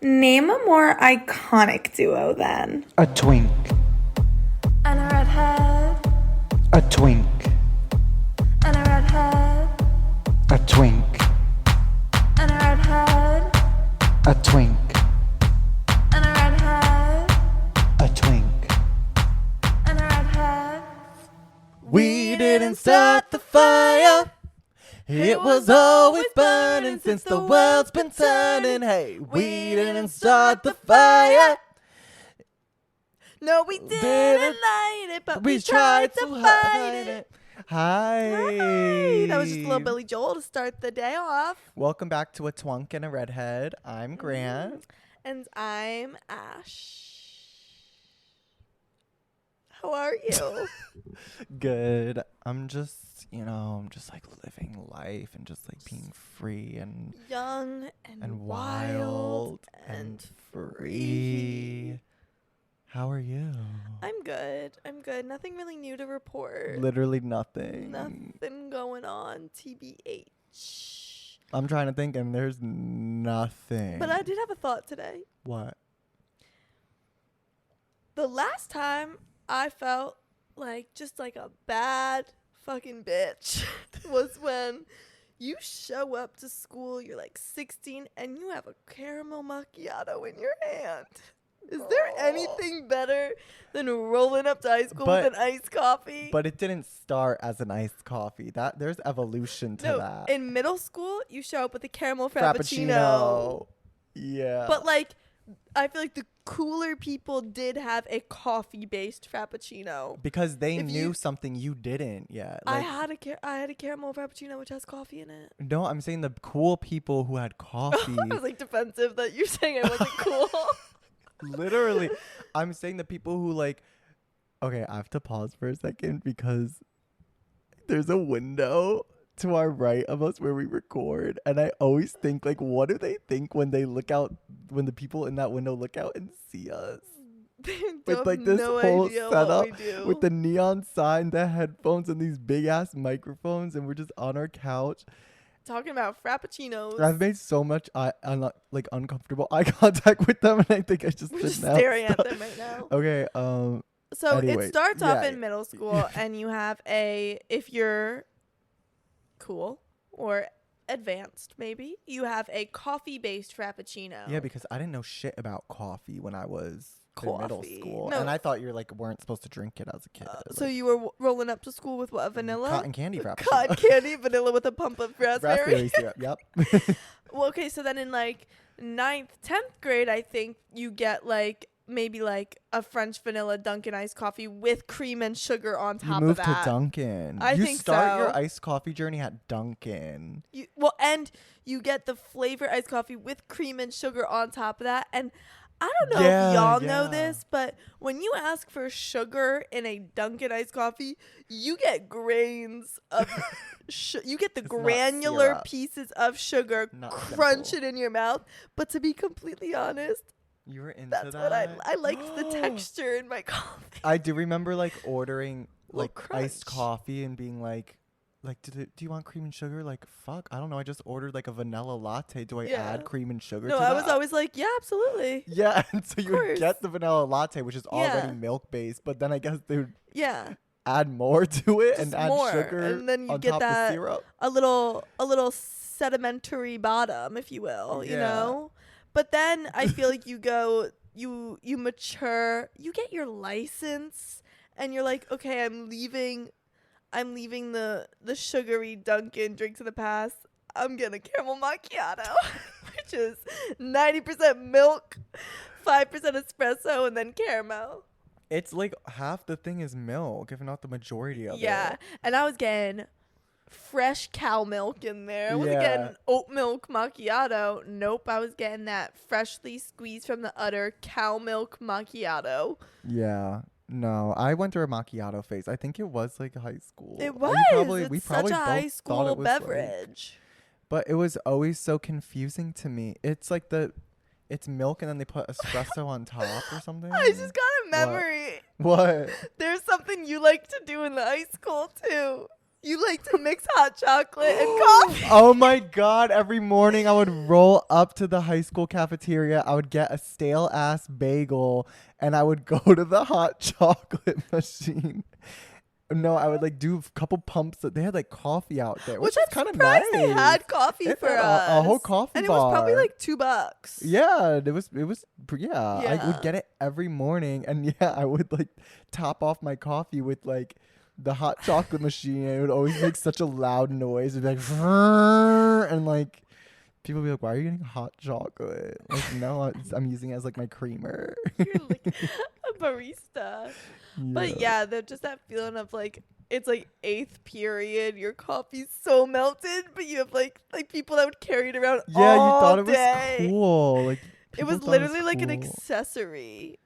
Name a more iconic duo then. A twink. And a redhead. A twink. And a redhead. A twink. And a redhead. A twink. And a redhead. A twink. And a redhead. We didn't start the fire. It was always burning since the world's been turning. Hey, we didn't start the fire. No, we didn't light it, but we tried to fight it. Hi. Hi. That was just a little Billy Joel to start the day off. Welcome back to A Twunk and a Redhead. I'm Grant. And I'm Ash. How are you? Good. I'm just like living life and just like being free and Young and wild and free. How are you? I'm good. Nothing really new to report. Literally nothing. Nothing going on. TBH. I'm trying to think and there's nothing. But I did have a thought today. What? The last time I felt like just like a bad fucking bitch was when you show up to school, you're like 16 and you have a caramel macchiato in your hand. Is there anything better than rolling up to high school with an iced coffee? But it didn't start as an iced coffee. There's evolution to that. In middle school, you show up with a caramel frappuccino. Yeah. But like, I feel like the cooler people did have a coffee-based frappuccino. Because they knew something you didn't yet. Like, I had a caramel frappuccino which has coffee in it. No, I'm saying the cool people who had coffee. I was like defensive that you're saying I wasn't cool. Literally, I'm saying the people who like. Okay, I have to pause for a second because there's a window to our right of us where we record, and I always think like, what do they think when they look out? When the people in that window look out and see us? With like this whole setup with the neon sign, the headphones, and these big ass microphones, and we're just on our couch talking about frappuccinos. I've made so much uncomfortable eye contact with them, and I think I just we're just staring at them right now. Okay. So anyway, it starts off in middle school, and you have if you're cool or advanced, maybe you have a coffee-based frappuccino. Yeah, because I didn't know shit about coffee when I was in middle school, no. and I thought you weren't supposed to drink it as a kid. So you were rolling up to school with what, vanilla? Cotton candy frappuccino. Cotton candy, vanilla with a pump of raspberry syrup. Yep. Well, okay, so then in like 9th, 10th grade, I think you get maybe a French vanilla Dunkin' iced coffee with cream and sugar on top of that. You moved to Dunkin'. I think so. You start your iced coffee journey at Dunkin'. And you get the flavor iced coffee with cream and sugar on top of that. And I don't know if y'all know this, but when you ask for sugar in a Dunkin' iced coffee, you get grains of you get the granular pieces of sugar, crunch it in your mouth. But to be completely honest, you were into that's that? what I liked the texture in my coffee. I do remember ordering iced coffee and being like, do you want cream and sugar? Like, fuck, I don't know. I just ordered a vanilla latte. Do I add cream and sugar to that? No, I was always like, yeah, absolutely. Yeah, and so you would get the vanilla latte, which is already milk-based, but then I guess they would add more to it and add sugar and then you on get top that of syrup. a little sedimentary bottom, if you will, you know? But then I feel like you mature, you get your license, and you're like, okay, I'm leaving the sugary Dunkin' drinks of the past. I'm getting a caramel macchiato, which is 90% milk, 5% espresso, and then caramel. It's like half the thing is milk, if not the majority of it. Yeah, and I was getting fresh cow milk in there. I wasn't getting oat milk macchiato. Nope, I was getting that freshly squeezed from the udder cow milk macchiato. Yeah. No, I went through a macchiato phase. I think it was high school. It was. We it's probably such a high both school beverage. But it was always so confusing to me. It's it's milk and then they put espresso on top or something. I just got a memory. What? There's something you like to do in the high school too. You like to mix hot chocolate and coffee. Oh my God. Every morning I would roll up to the high school cafeteria. I would get a stale ass bagel and I would go to the hot chocolate machine. No, I would like do a couple pumps. They had like coffee out there, which is kind of nice. They had coffee It for had us. a whole coffee and bar. it was probably like $2. Yeah, it was. Yeah, I Yeah. would get it every morning, and yeah, I would like top off my coffee with like the hot chocolate machine. And it would always make such a loud noise. It'd be like, "Vrrr," and like people would be like, "Why are you getting hot chocolate?" Like, no, I'm using it as like my creamer. You're like a barista. But yeah, just that feeling of like it's like 8th period, your coffee's so melted, but you have like people that would carry it around Yeah, all you thought it day. was cool. Like It people was thought literally like an cool. accessory.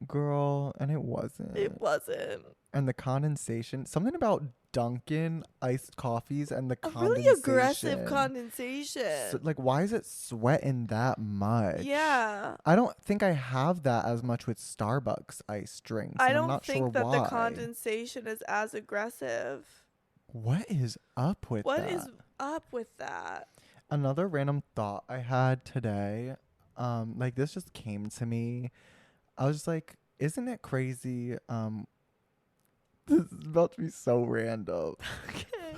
Girl, and it wasn't. It wasn't. And the condensation, something about Dunkin' iced coffees and the A condensation. really aggressive condensation. So, like, why is it sweating that much? Yeah. I don't think I have that as much with Starbucks iced drinks. I and I'm don't not think sure that why. the condensation is as aggressive. What is up with What that? is up with that? Another random thought I had today, like this just came to me. I was just like, isn't it crazy? This is about to be so random. Okay.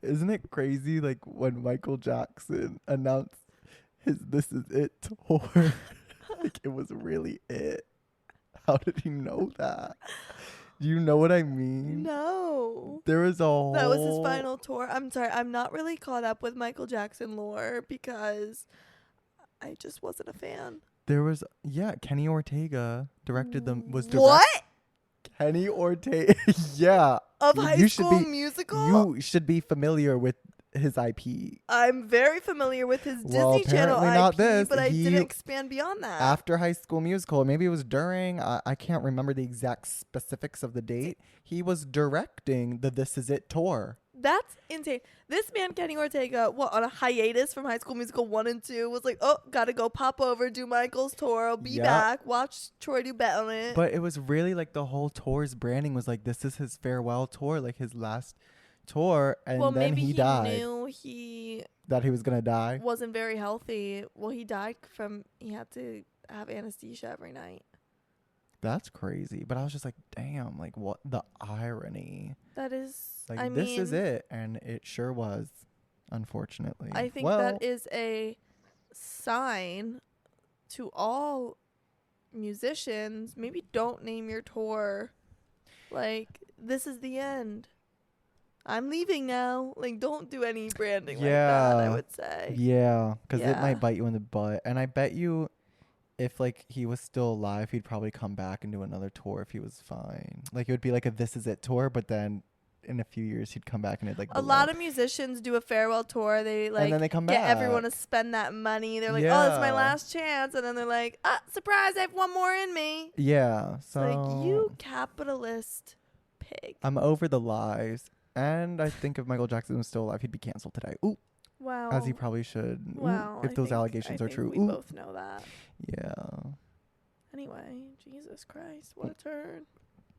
Isn't it crazy, like, when Michael Jackson announced his This Is It tour? Like, it was really it. How did he know that? Do you know what I mean? No. There was a whole... That was his final tour. I'm sorry. I'm not really caught up with Michael Jackson lore because I just wasn't a fan. There was... Yeah, Kenny Ortega directed them. What? Kenny Ortega. Yeah. Of High should School be, Musical? You should be familiar with his IP. I'm very familiar with his Well, Disney Channel apparently IP, not this. but I He- didn't expand beyond that. After High School Musical, maybe it was during, I can't remember the exact specifics of the date. He was directing the This Is It tour. That's insane. This man, Kenny Ortega, on a hiatus from High School Musical 1 and 2, was like, oh, gotta go pop over, do Michael's tour, I'll be Yep. back, watch Troy do bet on it. But it was really like the whole tour's branding was like, this is his farewell tour, like his last tour. And well, then maybe he died. Knew he That he was going to die. wasn't very healthy. Well, he died he had to have anesthesia every night. That's crazy. But I was just like, damn, like what the irony. That is, Like, this is it. And it sure was, unfortunately. I think that is a sign to all musicians. Maybe don't name your tour like, this is the end. I'm leaving now. Like, don't do any branding like that, I would say. Yeah, because it Yeah. might bite you in the butt. And I bet you if, like, he was still alive, he'd probably come back and do another tour if he was fine. Like, it would be like a This Is It tour, but then in a few years, he'd come back and it'd, like, A lot of musicians do a farewell tour. They, like, and then they come get back. everyone to spend that money. They're like, oh, it's my Yeah. last chance. And then they're like, surprise, I have one more in me. Yeah, It's so like, you capitalist pig. I'm over the lies. And I think if Michael Jackson was still alive, he'd be canceled today. Ooh, Wow. as he probably should. Ooh, Wow. if those allegations I are think true. We Ooh. both know that. Yeah. Anyway, Jesus Christ, what a turn.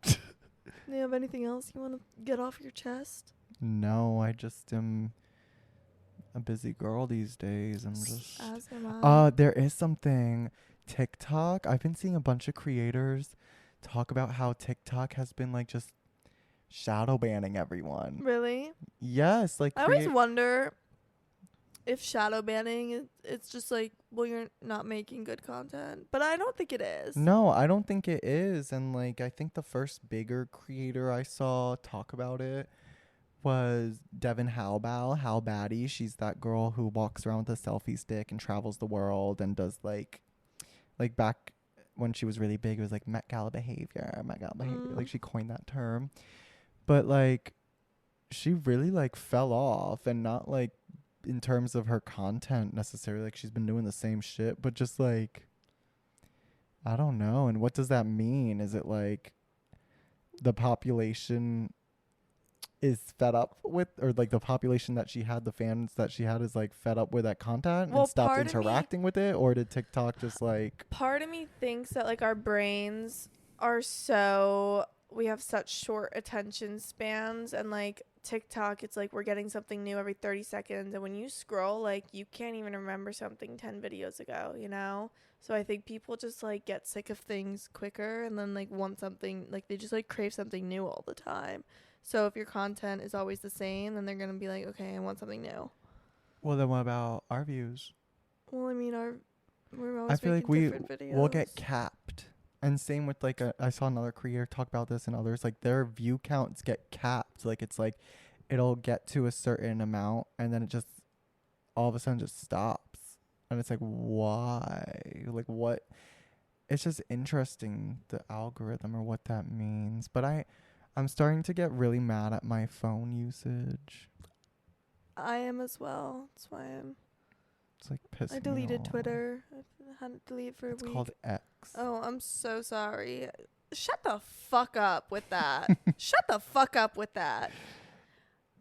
Do you have anything else you want to get off your chest? No, I just am a busy girl these days. I'm just... As am I. There is something. TikTok. I've been seeing a bunch of creators talk about how TikTok has been, like, just shadow banning everyone. Really? Yes, like I always wonder if shadow banning it's just like, well, you're not making good content, but I don't think it is. No, I don't think it is. And, like, I think the first bigger creator I saw talk about it was Devin Howbow, How Baddie. She's that girl who walks around with a selfie stick and travels the world and does, like back when she was really big, it was like Met Gala behavior. Like, she coined that term. But, like, she really, like, fell off, and not, like, in terms of her content necessarily. Like, she's been doing the same shit, but just, like, I don't know. And what does that mean? Is it, like, the population is fed up with, or, like, the population that she had, the fans that she had is, like, fed up with that content and stopped interacting with it? Or did TikTok just, like... Part of me thinks that, like, our brains are so... We have such short attention spans, and, like, TikTok, it's like we're getting something new every 30 seconds. And when you scroll, like, you can't even remember something 10 videos ago, you know? So I think people just, like, get sick of things quicker and then, like, want something, like, they just, like, crave something new all the time. So if your content is always the same, then they're going to be like, okay, I want something new. Well, then what about our views? Well, I mean, we're always I feel like making different videos. we'll get capped. And same with like I saw another creator talk about this and others, like their view counts get capped. Like it's like it'll get to a certain amount and then it just all of a sudden just stops. And it's like, why? Like what? It's just interesting, the algorithm or what that means. But I'm starting to get really mad at my phone usage. I am as well. That's why It's like pissing me I deleted off. Twitter. I hadn't deleted for a It's week. called X. Oh, I'm so sorry. Shut the fuck up with that. Shut the fuck up with that.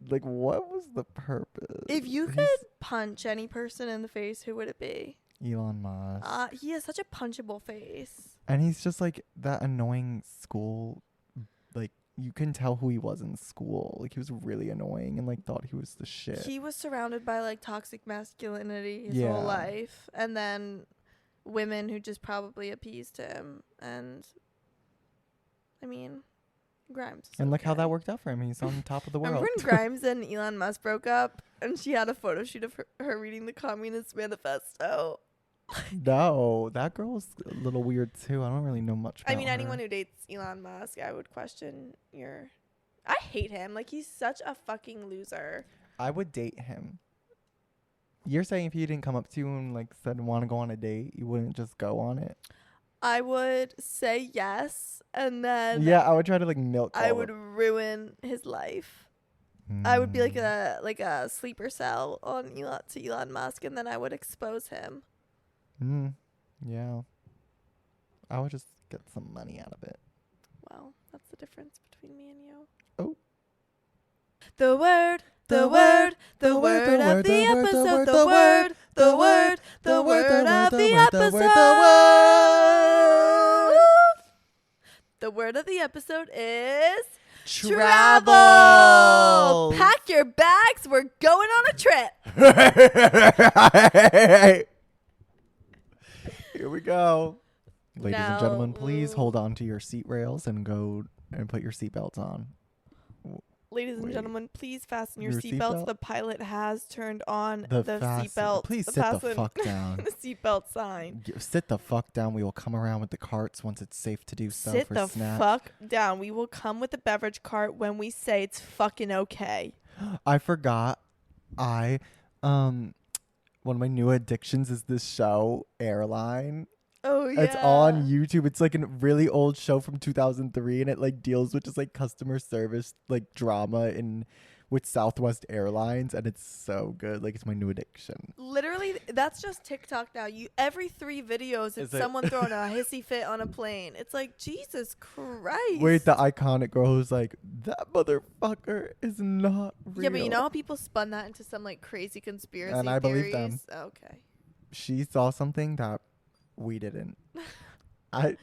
Like, what was the purpose? If you could punch any person in the face, who would it be? Elon Musk. He has such a punchable face. And he's just like that annoying school. Like, you can tell who he was in school. Like, he was really annoying and like thought he was the shit. He was surrounded by like toxic masculinity his Yeah. whole life. And then women who just probably appeased him. And I mean, Grimes. And look how that worked out for him. He's on top of the world. Remember when Grimes and Elon Musk broke up and she had a photo shoot of her reading the Communist Manifesto? No, that girl's a little weird too. I don't really know much about I mean, her. anyone who dates Elon Musk, I would question your... I hate him. Like, he's such a fucking loser. I would date him. You're saying if he didn't come up to you and like said want to go on a date, you wouldn't just go on it? I would say yes, and then Yeah, I would try to like milk I all would of- ruin his life. I would be like a sleeper cell on Elon Musk, and then I would expose him. Yeah. I would just get some money out of it. Well, that's the difference between me and you. Oh. The word of the episode. The word of the episode. The word of the episode is travel. Pack your bags. We're going on a trip. Here we go. Ladies and Now, gentlemen, please hold on to your seat rails and go and put your seatbelts on. Ladies and Wait. gentlemen, please fasten your Your seatbelts. seatbelt? The pilot has turned on The the fasten- seatbelt. please the sit the fasten- fuck down. the seatbelt sign. Sit the fuck down. We will come around with the carts once it's safe to do so Sit for the snacks. fuck down. We will come with the beverage cart when we say it's fucking okay. I forgot. One of my new addictions is this show, Airline. Oh yeah. It's on YouTube. It's like a really old show from 2003, and it like deals with just like customer service, like drama with Southwest Airlines, and it's so good. Like, it's my new addiction. Literally, that's just TikTok now. Every 3 videos, it's Is it? someone throwing a hissy fit on a plane. It's like, Jesus Christ. Wait, the iconic girl who's like, that motherfucker is not real. Yeah, but you know how people spun that into some like crazy conspiracy And I believe theories? them. Okay. She saw something that we didn't. I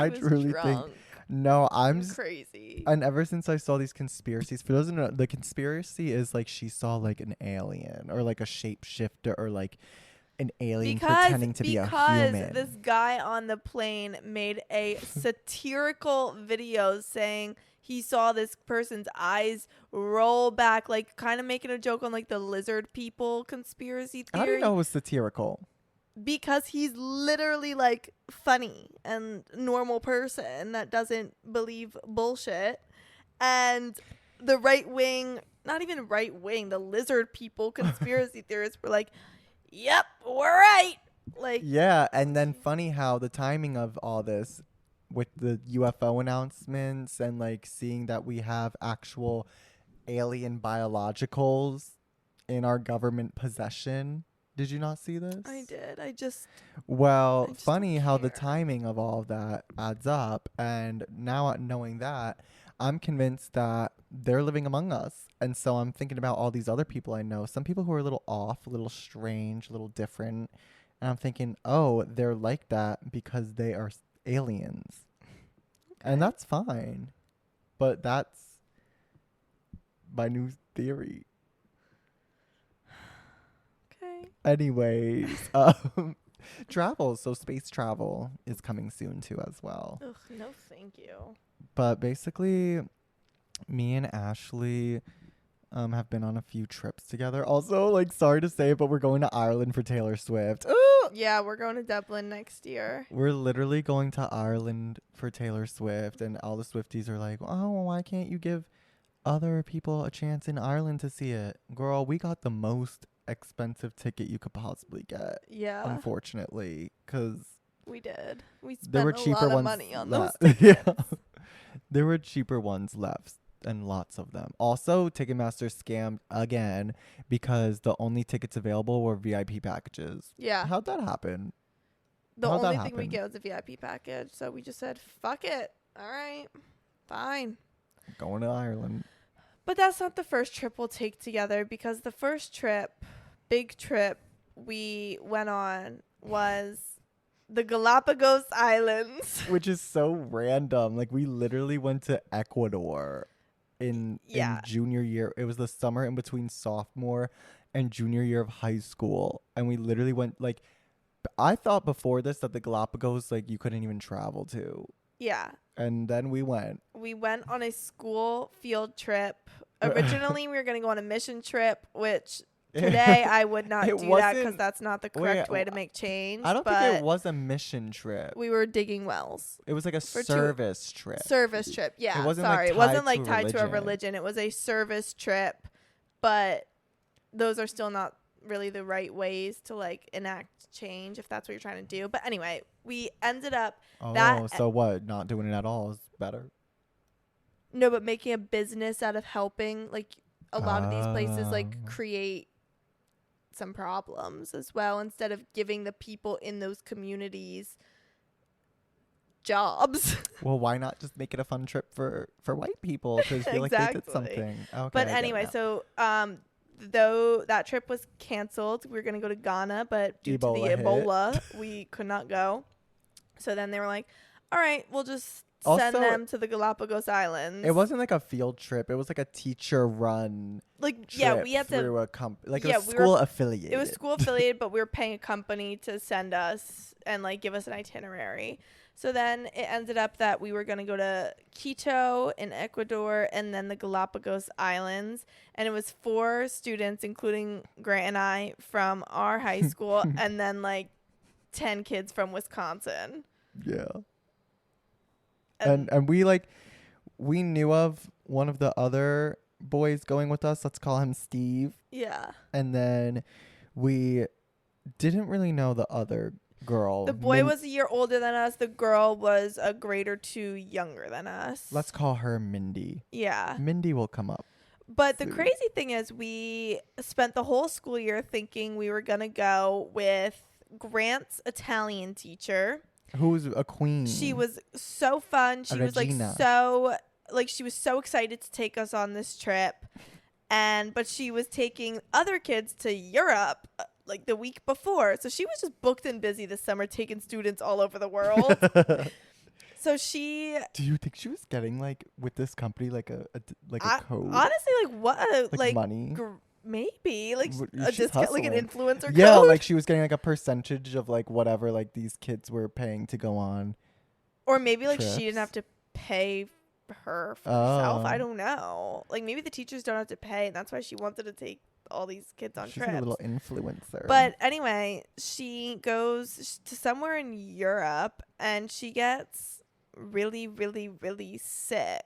She was truly drunk. think. No, I'm crazy. And ever since I saw these conspiracies, for those who don't know, the conspiracy is like she saw like an alien or like a shapeshifter or like an alien pretending to be a human. Because this guy on the plane made a satirical video saying he saw this person's eyes roll back, like kind of making a joke on like the lizard people conspiracy theory. How do you know it was satirical? Because he's literally like funny and normal person that doesn't believe bullshit. And the right wing, not even right wing, the lizard people conspiracy theorists were like, yep, we're right. Like, Yeah, and then funny how the timing of all this with the UFO announcements and like seeing that we have actual alien biologicals in our government possession. Did you not see this? I did. Well, I just funny don't how the care. timing of all of that adds up. And now knowing that, I'm convinced that they're living among us. And so I'm thinking about all these other people I know. Some people who are a little off, a little strange, a little different. And I'm thinking, oh, they're like that because they are aliens. And that's fine. But my new theory. Okay. Anyways, travel. So space travel is coming soon too as well. Ugh, no, thank you. But basically, me and Ashley have been on a few trips together. Also, like, sorry to say it, but we're going to Ireland for Taylor Swift. Ooh! Yeah, we're going to Dublin next year. We're literally going to Ireland for Taylor Swift, and all the Swifties are like, oh, why can't you give other people a chance in Ireland to see it? Girl, we got the most expensive ticket you could possibly get, Yeah. unfortunately, because We did. We there were spent a cheaper lot of ones money on those left. tickets. Yeah. There were cheaper ones left, and lots of them. Also, Ticketmaster scammed again because the only tickets available were VIP packages. Yeah. How'd that happen? The How'd that only thing we happen? get was a VIP package. So we just said, fuck it. All right. Fine. Going to Ireland. But that's not the first trip we'll take together, because the first trip, big trip we went on was the Galapagos Islands. Which is so random. Like, we literally went to Ecuador in junior year. It was the summer in between sophomore and junior year of high school. And we literally went, like, I thought before this that the Galapagos, like, you couldn't even travel to. Yeah. And then we went. We went on a school field trip. Originally, we were going to go on a mission trip, which today I would not do that because that's not the correct way to make change. I don't think it was a mission trip. We were digging wells. It was like a service trip. Service trip, yeah. It wasn't it wasn't like tied to a religion. religion. It was a service trip, but those are still not really the right ways to like enact change if that's what you're trying to do. But anyway, we ended up so what? Not doing it at all is better. No, but making a business out of helping, like, a lot of these places like create some problems as well, instead of giving the people in those communities jobs. Well, why not just make it a fun trip for white people to feel like they did something? Okay, but anyway, so though that trip was canceled, we were going to go to Ghana, but due to the Ebola, we could not go. So then they were like, all right, we'll just send them to the Galapagos Islands. It wasn't like a field trip. It was like a teacher run. Like, trip yeah, we had through a it was school affiliated. It was school affiliated, but we were paying a company to send us and like give us an itinerary. So then it ended up that we were going to go to Quito in Ecuador and then the Galapagos Islands. And it was 4 students, including Grant and I, from our high school, and then like 10 kids from Wisconsin. Yeah. And we knew of one of the other boys going with us. Let's call him Steve. Yeah. And then we didn't really know the other girl. The boy was a year older than us. The girl was a grade or 2 younger than us. Let's call her Mindy. Yeah. Mindy will come up. But the crazy thing is we spent the whole school year thinking we were going to go with Grant's Italian teacher. Who's a queen. She was so fun. She was she was so excited to take us on this trip. But she was taking other kids to Europe like the week before. So she was just booked and busy this summer taking students all over the world. So do you think she was getting like with this company like a code? Honestly, like what? Like money? Maybe like a discount, like an influencer code. Yeah, like she was getting like a percentage of like whatever like these kids were paying to go on. Or maybe like she didn't have to pay her for herself. I don't know. Like maybe the teachers don't have to pay, and that's why she wanted to take all these kids on trips. She's a little influencer. But anyway, she goes to somewhere in Europe, and she gets really, really, really sick.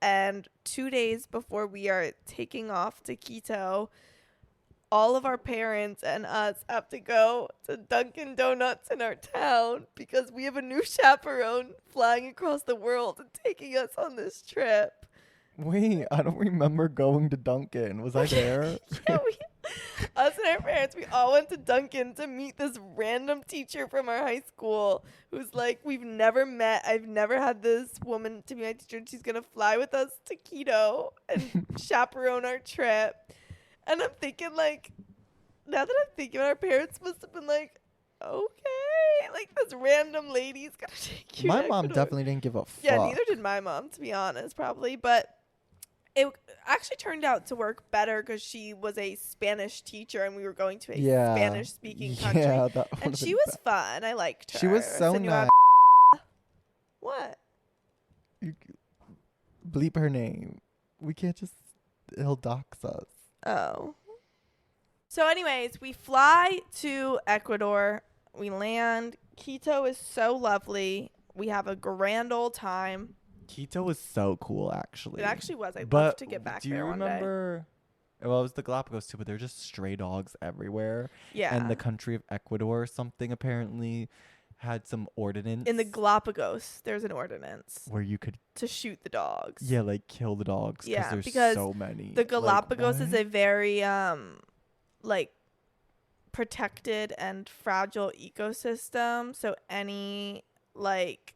And 2 days before we are taking off to Quito, all of our parents and us have to go to Dunkin' Donuts in our town because we have a new chaperone flying across the world and taking us on this trip. Wait, I don't remember going to Dunkin'. Was I there? Yeah, us and our parents, we all went to Dunkin' to meet this random teacher from our high school who's like, we've never met. I've never had this woman to be my teacher. And she's going to fly with us to Quito and chaperone our trip. And I'm thinking, like, now that I'm thinking, our parents must have been like, okay, like this random lady's going to take you. My mom definitely didn't give a fuck. Yeah, neither did my mom, to be honest, probably. But it actually turned out to work better because she was a Spanish teacher and we were going to a Yeah. Spanish speaking country. Yeah, that And would've she been was fun. I liked her. She was so Senora- nice. What? You bleep her name. We can't just. He'll dox us. Oh. So anyways, we fly to Ecuador. We land. Quito is so lovely. We have a grand old time. Quito was so cool, actually. It actually was. I'd But love to get back do there you one day. remember? Well, it was the Galapagos too, but they're just stray dogs everywhere. Yeah. And the country of Ecuador or something apparently had some ordinance. In the Galapagos, there's an ordinance where you could, to shoot the dogs. yeah, like kill the dogs. Yeah, There's because so many. The Galapagos like, is a very like protected and fragile ecosystem. So any like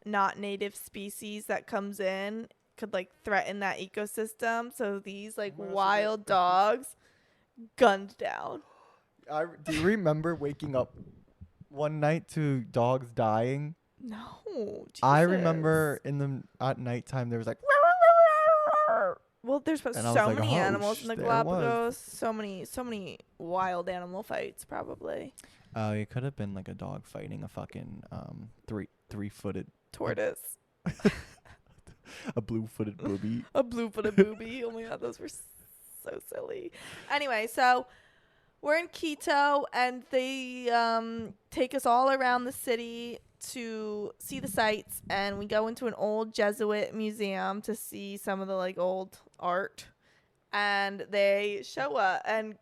not native species that comes in could like threaten that ecosystem. So these like wild dogs gunned down. Do you remember waking up one night to dogs dying? No, I Jesus. remember at nighttime there was like. Well, there's so And I was like, many "Oh, animals in the there was." Galapagos. So many wild animal fights, probably. Oh, it could have been like a dog fighting a fucking three-footed Tortoise, a blue-footed booby. a blue-footed booby. Oh my god, those were so silly. Anyway, so we're in Quito, and they take us all around the city to see the sights, and we go into an old Jesuit museum to see some of the like old art, and they show us, and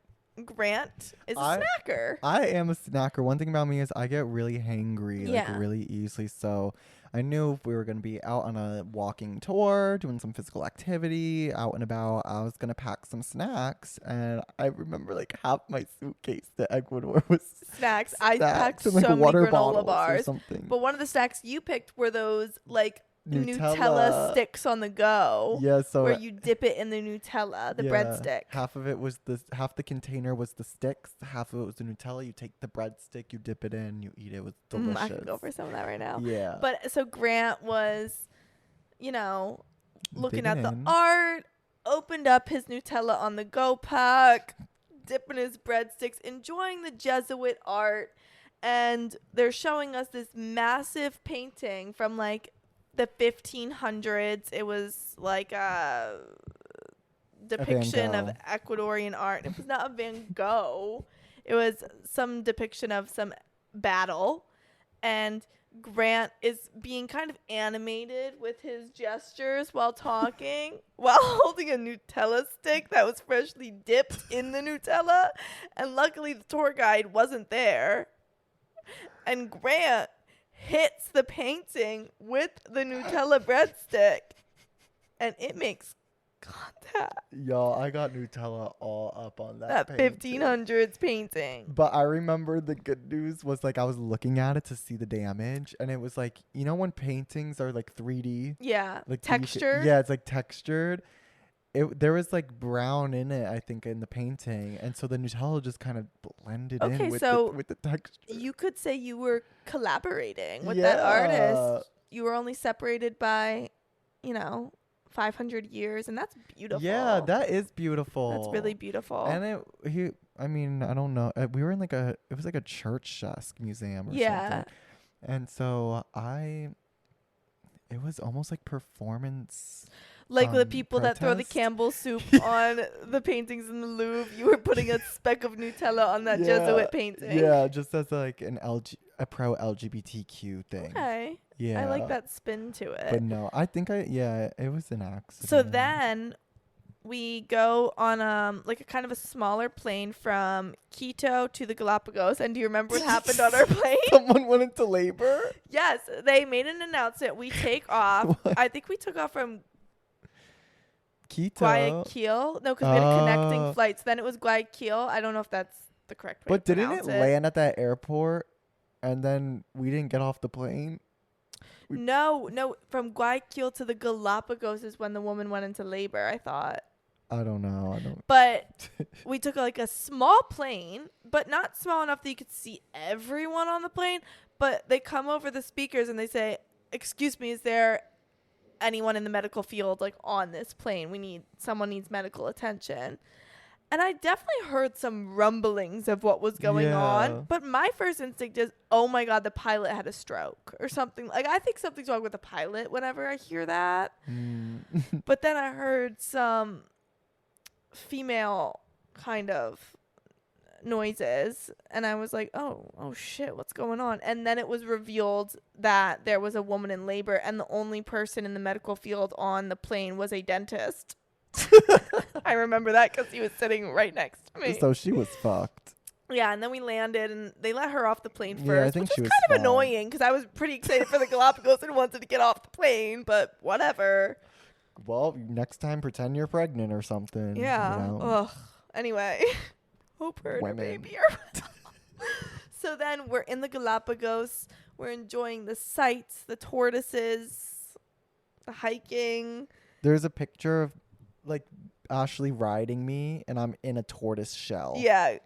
Grant is a snacker. I am a snacker. One thing about me is I get really hangry, like really easily. So I knew if we were going to be out on a walking tour, doing some physical activity, out and about, I was going to pack some snacks. And I remember like half my suitcase to Ecuador was Snacks. I packed and, so like, many water granola bottles or bars. something. But one of the snacks you picked were those like Nutella Nutella sticks on the go. Yeah, so where you dip it in the Nutella, the breadstick. Half of it was half the container was the sticks, half of it was the Nutella. You take the breadstick, you dip it in, you eat it. It was delicious. I can go for some of that right now. Yeah. But so Grant was, looking Digging at the in. art, opened up his Nutella on the go pack, dipping his breadsticks, enjoying the Jesuit art, and they're showing us this massive painting from like the 1500s. It was like a depiction of Ecuadorian art. It was not a Van Gogh. It was some depiction of some battle, and Grant is being kind of animated with his gestures while talking, while holding a Nutella stick that was freshly dipped in the Nutella, and luckily the tour guide wasn't there, and Grant hits the painting with the Nutella breadstick, and it makes contact. Y'all, I got Nutella all up on that painting. 1500s painting. But I remember the good news was like I was looking at it to see the damage, and it was like, when paintings are like 3D, Yeah, like textured. it's like textured. There was like brown in it, I think, in the painting, and so the Nutella just kind of blended in with the texture. You could say you were collaborating with that artist. You were only separated by, 500 years, and that's beautiful. Yeah, that is beautiful. That's really beautiful. And I don't know. We were in it was like a church-esque museum or something. And so it was almost like performance. Like the people that throw the protest. Campbell soup on the paintings in the Louvre, you were putting a speck of Nutella on that Jesuit painting. Yeah, just as like a pro LGBTQ thing. Okay. Yeah. I like that spin to it. But no, I think it was an accident. So then we go on like a kind of a smaller plane from Quito to the Galapagos. And do you remember what happened on our plane? Someone went into labor? Yes, they made an announcement. We take off. I think we took off from Quito. Guayaquil. No, because we had a connecting flight. So then it was Guayaquil. I don't know if that's the correct way But to didn't pronounce it land at that airport and then we didn't get off the plane? No. From Guayaquil to the Galapagos is when the woman went into labor, I thought. I don't know. But we took like a small plane, but not small enough that you could see everyone on the plane. But they come over the speakers and they say, "Excuse me, is there anyone in the medical field like on this plane. Someone needs medical attention. And I definitely heard some rumblings of what was going on. But my first instinct is, oh my God, the pilot had a stroke or something. Like, I think something's wrong with the pilot whenever I hear that. But then I heard some female kind of noises. And I was like, oh shit, what's going on? And then it was revealed that there was a woman in labor. And the only person in the medical field on the plane was a dentist. I remember that because he was sitting right next to me. So she was fucked. Yeah, and then we landed, and they let her off the plane first, I think which she was was kind of fine. annoying because I was pretty excited for the Galapagos and wanted to get off the plane, but whatever. Well, next time pretend you're pregnant or something. Yeah. You know? Ugh. Anyway, hope her and her baby are well. So then we're in the Galapagos. We're enjoying the sights, the tortoises, the hiking. There's a picture of like Ashley riding me, and I'm in a tortoise shell. Yeah.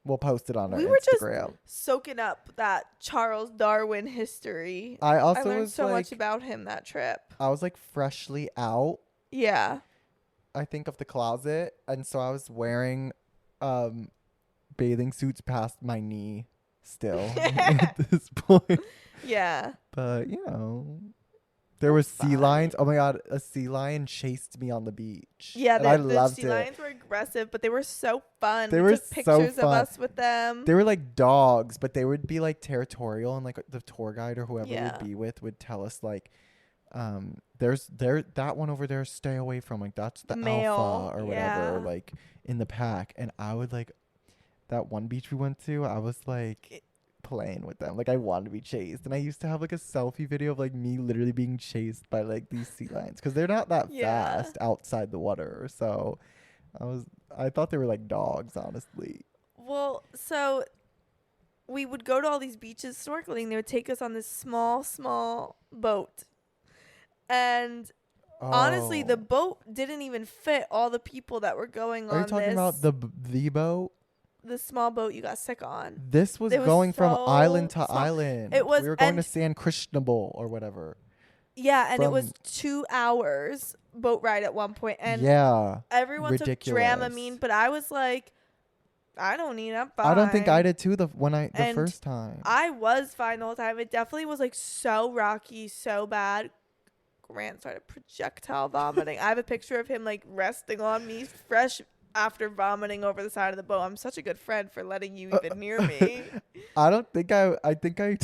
We'll post it on our We were Instagram. just soaking up that Charles Darwin history. I learned was so like, much about him that trip. I was like freshly out, Yeah. I think, of the closet, and so I was wearing bathing suits past my knee still at this point. Yeah. But there were sea lions. Oh my God, a sea lion chased me on the beach. Yeah, and I the loved sea it. lions were aggressive, but they were so fun. They we were took so pictures of fun. us with them. They were like dogs, but they would be like territorial, and like the tour guide or whoever Yeah. we'd be with would tell us like, there's that one over there, stay away from, like that's the male, alpha or whatever, yeah. like in the pack. And I would like that one beach we went to, I was like playing with them, like I wanted to be chased, and I used to have like a selfie video of like me literally being chased by like these sea lions because they're not that fast outside the water. So I thought they were like dogs, honestly. Well, so we would go to all these beaches snorkeling. They would take us on this small boat. And honestly, the boat didn't even fit all the people that were going on. Are you talking about the boat? The small boat you got sick on. This was going from island to island. It was, we were going to San Cristobal or whatever. Yeah, and it was 2 hours boat ride at one point, and everyone took Dramamine, but I was like, I don't need it. I'm fine. I don't think I did too. The first time I was fine the whole time. It definitely was like so rocky, so bad. Grant started projectile vomiting. I have a picture of him like resting on me, fresh after vomiting over the side of the boat. I'm such a good friend for letting you even near me. I think I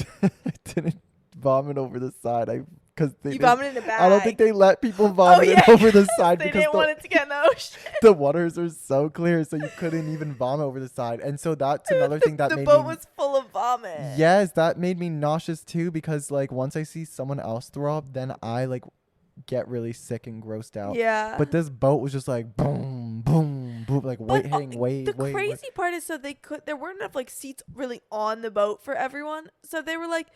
didn't vomit over the side. Because you vomited in a bag. I don't think they let people vomit over the side they because didn't want it to get in the ocean. The waters are so clear, so you couldn't even vomit over the side. And so that's another thing that the made boat was full of vomit. Yes, that made me nauseous too, because like once I see someone else throw up, then I like get really sick and grossed out. Yeah. But this boat was just like boom, boom, boom, like hitting wave. The crazy part is, so there weren't enough like seats really on the boat for everyone. So they were like,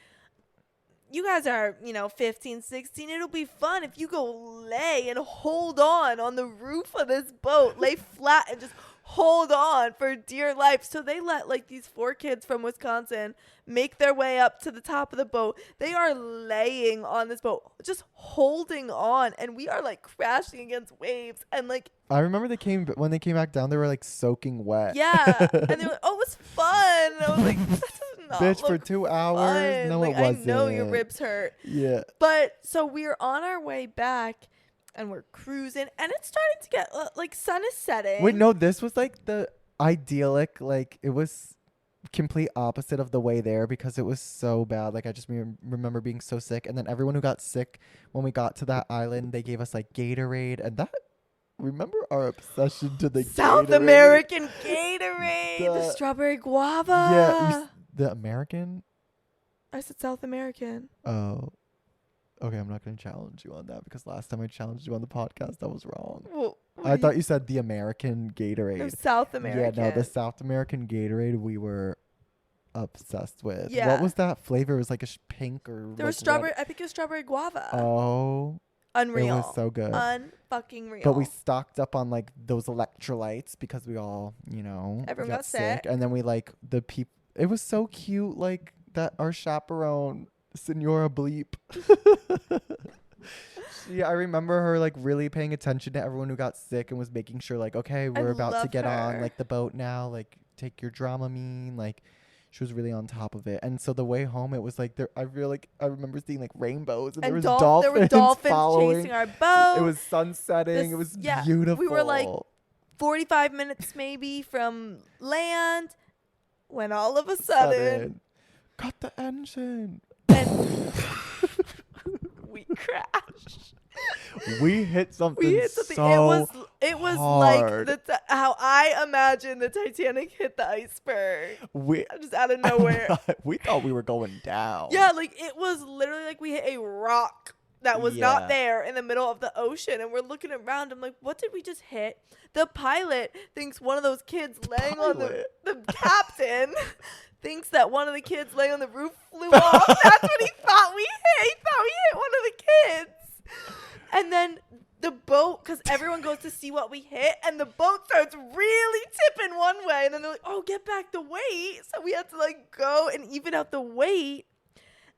you guys are, 15, 16. It'll be fun if you go lay and hold on the roof of this boat, lay flat and just hold on for dear life. So they let like these 4 kids from Wisconsin make their way up to the top of the boat. They are laying on this boat, just holding on, and we are like crashing against waves. And like, I remember when they came back down, they were like soaking wet. Yeah, and they were like, "Oh, it was fun." And I was like, "That does not bitch, look for 2 hours? fun." No, like, it wasn't. I know your ribs hurt. Yeah. But so we're on our way back, and we're cruising, and it's starting to get like sun is setting. Wait, no, this was like the idyllic, like it was complete opposite of the way there because it was so bad. Like I just remember being so sick, and then everyone who got sick when we got to that island, they gave us like Gatorade, and that. Remember our obsession to the South Gatorade? American Gatorade, the strawberry guava. Yeah, the American. I said South American. Oh, okay. I'm not gonna challenge you on that because last time I challenged you on the podcast, I was wrong. Well, I thought you said the American Gatorade. No, South American. Yeah, no, the South American Gatorade we were obsessed with. Yeah. What was that flavor? It was like a pink or. There was strawberry. I think it was strawberry guava. Oh. Unreal. It was so good. Unfucking real. But we stocked up on like those electrolytes because we all, everyone got sick. And then we like the people. It was so cute, like that our chaperone, Senora Bleep. I remember her like really paying attention to everyone who got sick and was making sure like, okay, we're about to love get on her. like the boat now, like take your Dramamine, like she was really on top of it. And so the way home, it was like I feel like I remember seeing like rainbows and there was dolphins, there were dolphins following. chasing our boat. It was sunsetting. It was beautiful. We were like 45 minutes maybe from land when all of a sudden cut the engine. And we crashed. We hit something. So it was hard. like how I imagine the Titanic hit the iceberg. Just out of nowhere. We thought we were going down. Yeah, like it was literally like we hit a rock that was not there in the middle of the ocean, and we're looking around. I'm like, what did we just hit? The pilot thinks one of those kids laying on the captain thinks that one of the kids laying on the roof flew off. That's what he thought we hit. He thought we hit one of the kids. And then the boat, because everyone goes to see what we hit, and the boat starts really tipping one way. And then they're like, oh, get back the weight. So we had to like go and even out the weight.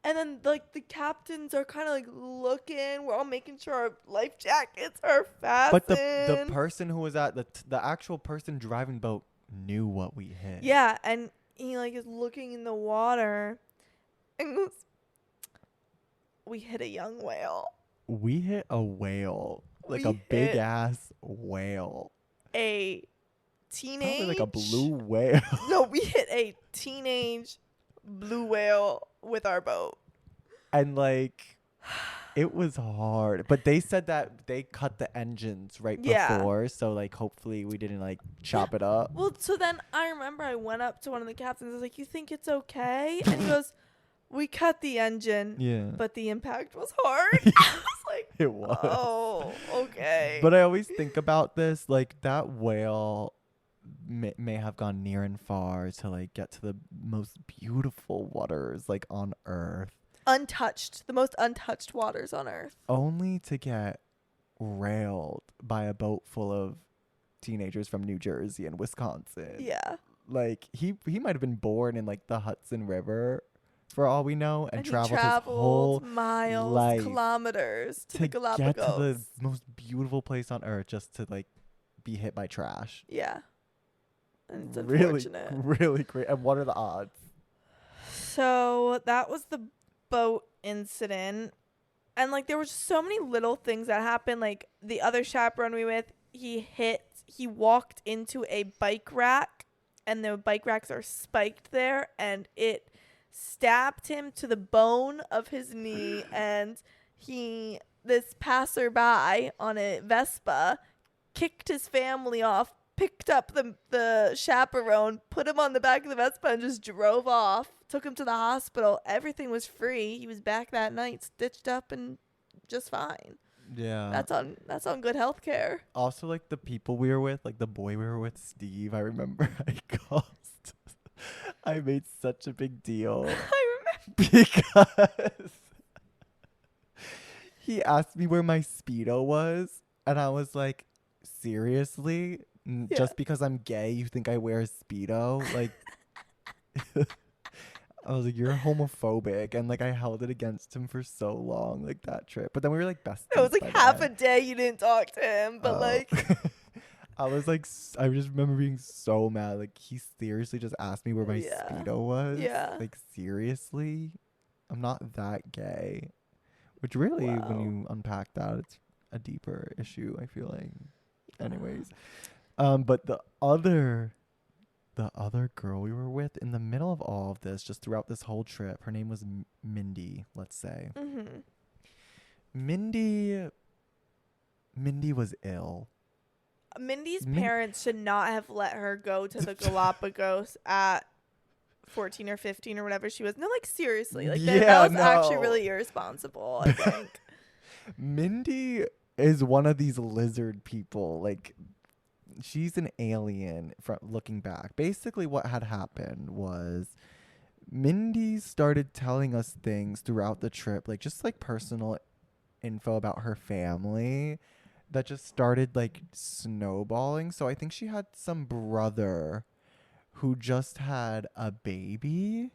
And then like the captains are kind of like looking. We're all making sure our life jackets are fastened. But the person who was at the actual person driving the boat knew what we hit. Yeah, and he like is looking in the water and goes, we hit a young whale. We hit a whale. Like a big ass whale. A teenage. Probably like a blue whale. No, we hit a teenage blue whale with our boat. And like it was hard. But they said that they cut the engines right before. So like hopefully we didn't like chop it up. Well, so then I remember I went up to one of the captains. I was like, you think it's okay? And he goes, we cut the engine, but the impact was hard. I was like, it was. Oh, okay. But I always think about this, like that whale may have gone near and far to like get to the most beautiful waters like on Earth. Untouched, the most untouched waters on Earth. Only to get railed by a boat full of teenagers from New Jersey and Wisconsin. Yeah. Like he might have been born in like the Hudson River for all we know, and traveled his whole miles, life kilometers to the Galapagos. Get to the most beautiful place on Earth just to like be hit by trash. Yeah. And it's really, unfortunate. really great. And what are the odds? So that was the boat incident. And like there were just so many little things that happened. Like the other chaperone we with, he walked into a bike rack, and the bike racks are spiked there, and it stabbed him to the bone of his knee. And this passerby on a Vespa kicked his family off, picked up the chaperone, put him on the back of the Vespa, and just drove off. Took him to the hospital. Everything was free. He was back that night, stitched up and just fine. Yeah. That's on good health care. Also, like the people we were with, like the boy we were with, Steve, I remember I made such a big deal. I remember. Because he asked me where my Speedo was, and I was like, seriously? Just because I'm gay, you think I wear a Speedo? Like, I was like, you're homophobic. And like, I held it against him for so long, like that trip. But then we were like best friends. It was like half a day you didn't talk to him, but like. I was like, I just remember being so mad. Like, he seriously just asked me where my Speedo was. Yeah. Like, seriously? I'm not that gay. Which really, when you unpack that, it's a deeper issue, I feel like. Anyways. But the other girl we were with in the middle of all of this, just throughout this whole trip, her name was Mindy, let's say. Mm-hmm. Mindy was ill. Mindy's parents should not have let her go to the Galapagos at 14 or 15 or whatever she was. No, like seriously. Like that was actually really irresponsible, I think. Mindy is one of these lizard people. Like, she's an alien from looking back. Basically what had happened was Mindy started telling us things throughout the trip, like just like personal info about her family that just started like snowballing. So I think she had some brother who just had a baby,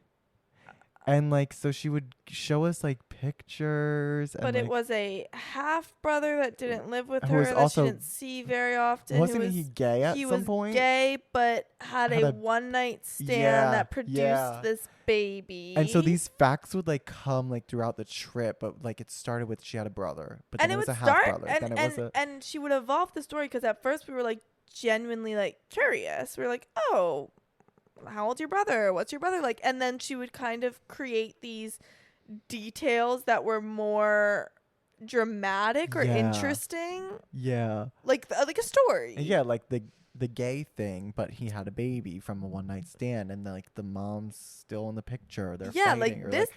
and like so she would show us like pictures. But and it like, was a half brother that didn't live with who her was that also- she didn't see very often. Wasn't he gay at he some was point? gay, but had Had a a- one night stand Yeah, that produced yeah. this baby. And so these facts would like come like throughout the trip, but like it started with she had a brother, but then and it it was would a half start brother. Then it was a and she would evolve the story because at first we were like genuinely like curious. We were like, oh, how old's your brother? What's your brother like? And then she would kind of create these details that were more dramatic or Yeah. interesting, yeah. like a story. And yeah, like the gay thing, but he had a baby from a one night stand, and like the mom's still in the picture. They're Yeah, fighting, like or, this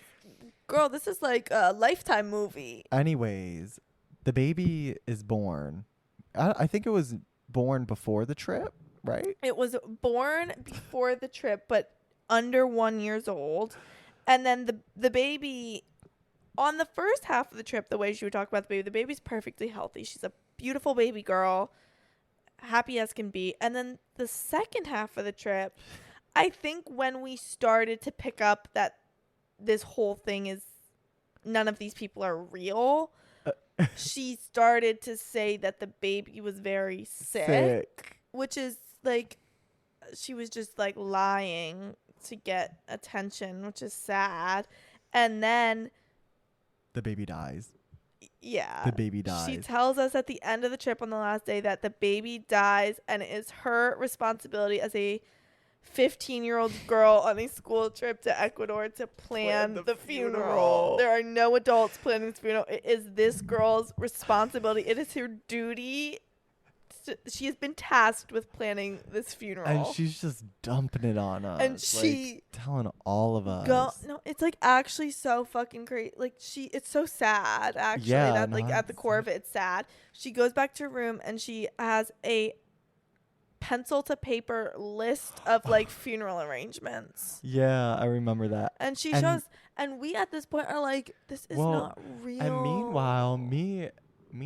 girl. This is like a Lifetime movie. Anyways, the baby is born. I think it was born before the trip, right? It was born before the trip, but under 1 year old. And then the baby, on the first half of the trip, the way she would talk about the baby's perfectly healthy. She's a beautiful baby girl, happy as can be. And then the second half of the trip, I think when we started to pick up that this whole thing is, none of these people are real, she started to say that the baby was very sick. Which is like, she was just like lying to get attention, which is sad. And then The baby dies. yeah, The baby dies. she tells us at the end of the trip on the last day that the baby dies and it is her responsibility as a 15-year-old girl on a school trip to Ecuador to plan the funeral. There are no adults planning this funeral. It is this girl's responsibility. It is her duty. She has been tasked with planning this funeral. And she's just dumping it on us. And she like, telling all of us. no, it's like actually so fucking great. Like it's so sad actually. Yeah, that no, like at the core of it, it's sad. She goes back to her room and she has a pencil to paper list of like funeral arrangements. Yeah, I remember that. And she And- shows, and we at this point are like, this is not real. And meanwhile, me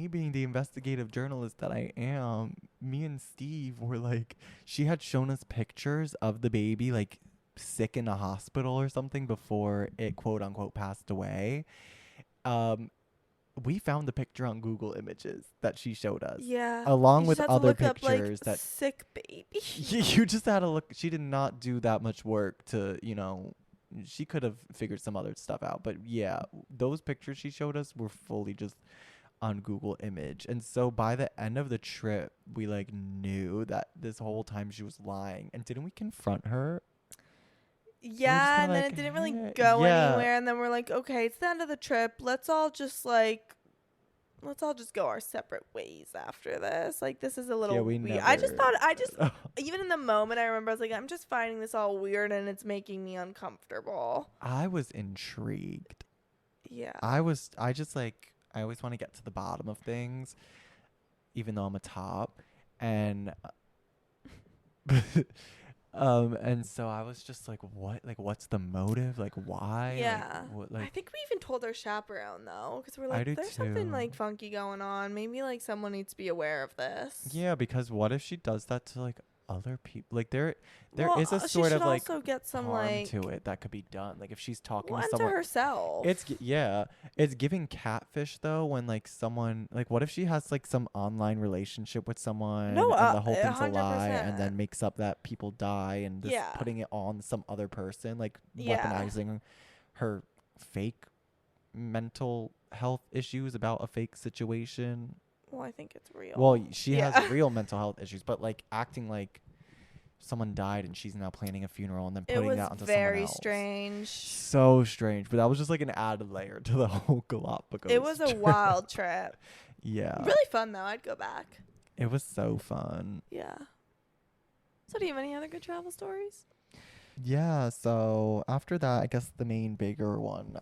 being the investigative journalist that I am, me and Steve were like, she had shown us pictures of the baby like sick in a hospital or something before it quote unquote passed away. We found the picture on Google Images that she showed us. Yeah. Along You with just have to other look up, pictures like, that sick baby. you just had to look. She did not do that much work to, she could have figured some other stuff out. But yeah, those pictures she showed us were fully just on Google Image. And so by the end of the trip, we like knew that this whole time she was lying. And didn't we confront her? Yeah, and then like, it didn't really "Hey," go yeah. anywhere. And then we're like, okay, it's the end of the trip. Let's all just go our separate ways after this. Like, this is a little we weird. never- Even in the moment, I remember I was like, I'm just finding this all weird and it's making me uncomfortable. I was intrigued. Yeah. I always want to get to the bottom of things, even though I'm a top. And and so I was just like, what? Like, what's the motive? Like, why? Yeah. Like, I think we even told our chaperone, though, because we're I like, do there's something, too. like, funky going on. Maybe, like, someone needs to be aware of this. yeah, because what if she does that to like other people? Like, there Well, is a she sort should of like also get some, harm like, to it that could be done. Like, if she's talking one to to someone, herself. it's giving catfish though. When like someone, like, what if she has like some online relationship with someone, No, and the whole thing's a 100%. lie, and then makes up that people die, and just Yeah. putting it on some other person, like Yeah. weaponizing her fake mental health issues about a fake situation. Well, I think it's real. Well, she Yeah. has real mental health issues, but like acting like someone died and she's now planning a funeral and then it putting was that onto very someone else. strange. So strange, but that was just like an added layer to the whole Galapagos. It was a trip. wild trip. Yeah. Really fun, though. I'd go back. It was so fun. Yeah. So do you have any other good travel stories? Yeah, so after that, I guess the main bigger one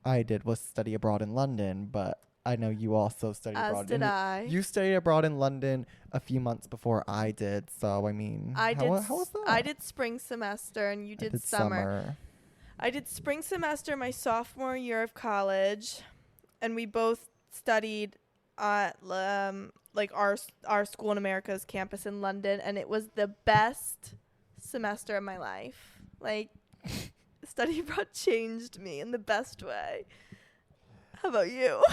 I did was study abroad in London, but I know you also studied abroad. As did I. You studied abroad in London a few months before I did, so I mean, how was that? I did spring semester and you I did summer. I did spring semester my sophomore year of college, and we both studied at like our school in America's campus in London, and it was the best semester of my life. Like, study abroad changed me in the best way. How about you?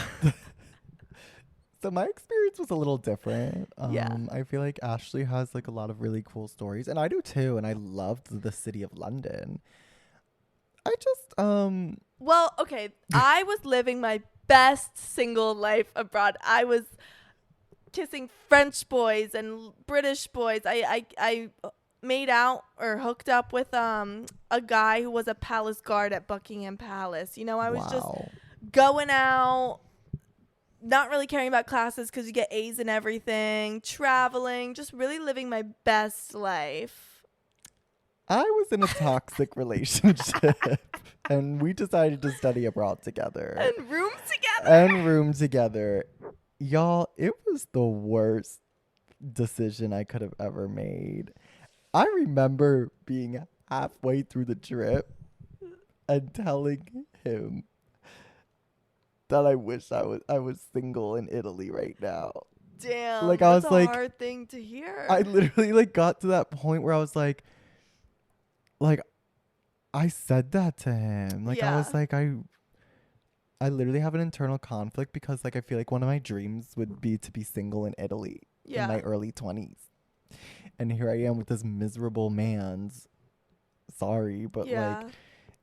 So my experience was a little different. Yeah. I feel like Ashley has like a lot of really cool stories, and I do too. And I loved the city of London. I just Well, okay. I was living my best single life abroad. I was kissing French boys and British boys. I made out or hooked up with a guy who was a palace guard at Buckingham Palace. You know, I was just going out, not really caring about classes because you get A's and everything, traveling, just really living my best life. I was in a toxic relationship, and we decided to study abroad together. And room together. Y'all, it was the worst decision I could have ever made. I remember being halfway through the trip and telling him that I wish I was single in Italy right now. Damn, like, that's a hard thing to hear. I literally like got to that point where I was like I said that to him. Like, I was like, I literally have an internal conflict because like I feel like one of my dreams would be to be single in Italy in my early 20s. And here I am with this miserable man's. Sorry, but like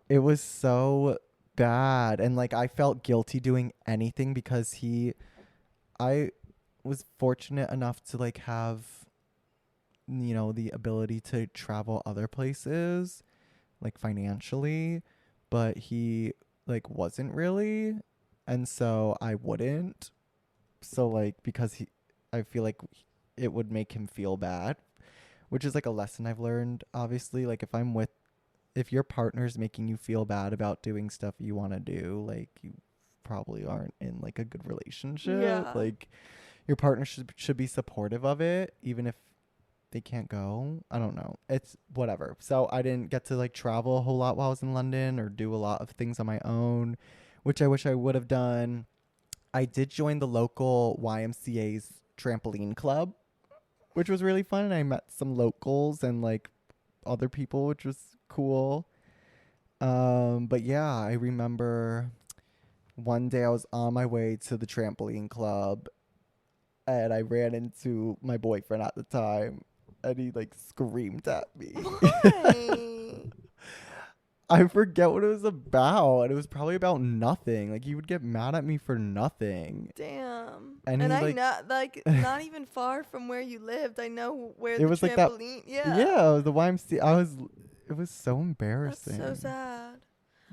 it was so bad, and like I felt guilty doing anything because I was fortunate enough to like have, you know, the ability to travel other places like financially, but he like wasn't really, and so I wouldn't. So like because I feel like it would make him feel bad, which is like a lesson I've learned. Obviously, like if your partner's making you feel bad about doing stuff you want to do, like you probably aren't in like a good relationship. Yeah. Like your partner should be supportive of it, even if they can't go. I don't know. It's whatever. So I didn't get to like travel a whole lot while I was in London or do a lot of things on my own, which I wish I would have done. I did join the local YMCA's trampoline club, which was really fun. And I met some locals and like other people, which was cool. But yeah, I remember one day I was on my way to the trampoline club and I ran into my boyfriend at the time and he like screamed at me. Why? I forget what it was about. It was probably about nothing. Like he would get mad at me for nothing. Damn. And I like, not even far from where you lived. I know where the was trampoline. Like that, yeah, the YMCA. It was so embarrassing. That's so sad.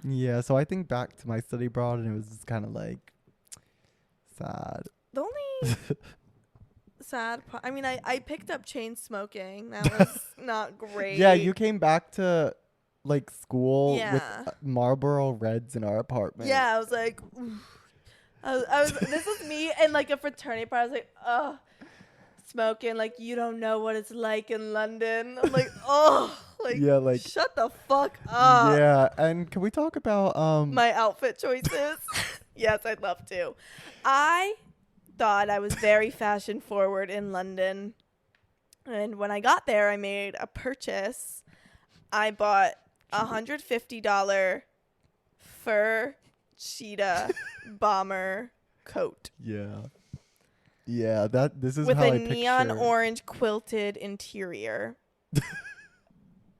Yeah, so I think back to my study abroad and it was just kind of like sad. The only sad part, I mean, I picked up chain smoking. That was not great. Yeah, you came back to like school with Yeah. Marlboro Reds in our apartment. Yeah, I was like, I was this was me in like a fraternity party. I was like, oh, smoking, like you don't know what it's like in London. I'm like, oh, like, yeah, like shut the fuck up. Yeah, and can we talk about my outfit choices? Yes, I'd love to. I thought I was very fashion forward in London, and when I got there, I made a purchase. I bought $150 fur cheetah bomber coat. Yeah, this is with how a I neon picture. orange quilted interior.